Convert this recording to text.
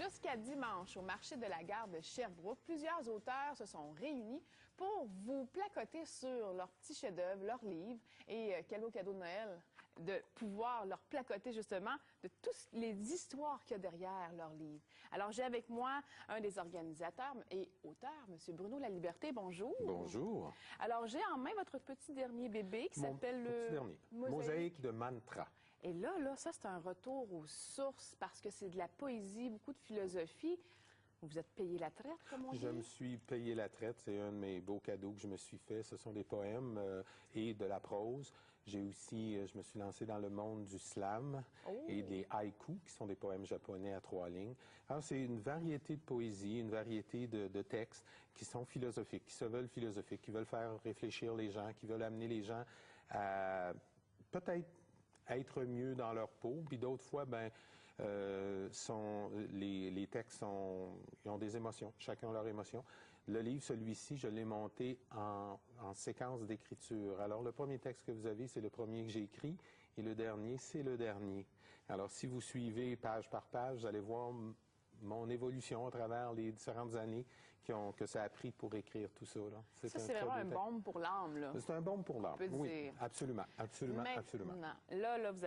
Jusqu'à dimanche, au marché de la gare de Sherbrooke, plusieurs auteurs se sont réunis pour vous placoter sur leurs petits chefs-d'œuvre, leurs livres. Et quel beau cadeau de Noël de pouvoir leur placoter justement de toutes les histoires qu'il y a derrière leurs livres. Alors, j'ai avec moi un des organisateurs et auteur, M. Bruno Laliberté. Bonjour. Bonjour. Alors, j'ai en main votre petit dernier bébé qui s'appelle le Mosaïque de mantra. Et là, ça, c'est un retour aux sources parce que c'est de la poésie, beaucoup de philosophie. Vous êtes payé la traite, comme on dit? Je me suis payé la traite. C'est un de mes beaux cadeaux que je me suis fait. Ce sont des poèmes et de la prose. J'ai aussi, je me suis lancé dans le monde du slam et des haïkus, qui sont des poèmes japonais à 3 lignes. Alors, c'est une variété de poésie, une variété de textes qui sont philosophiques, qui se veulent philosophiques, qui veulent faire réfléchir les gens, qui veulent amener les gens à peut-être être mieux dans leur peau. Puis d'autres fois, les textes ils ont des émotions. Chacun a leur émotion. Le livre, celui-ci, je l'ai monté en séquence d'écriture. Alors, le premier texte que vous avez, c'est le premier que j'ai écrit, et le dernier, c'est le dernier. Alors, si vous suivez page par page, vous allez voir mon évolution à travers les différentes années que ça a pris pour écrire tout ça. Ça, c'est vraiment un baume pour l'âme, là. C'est un baume pour l'âme, oui, dire. absolument, absolument, Maintenant, absolument. Là, vous avez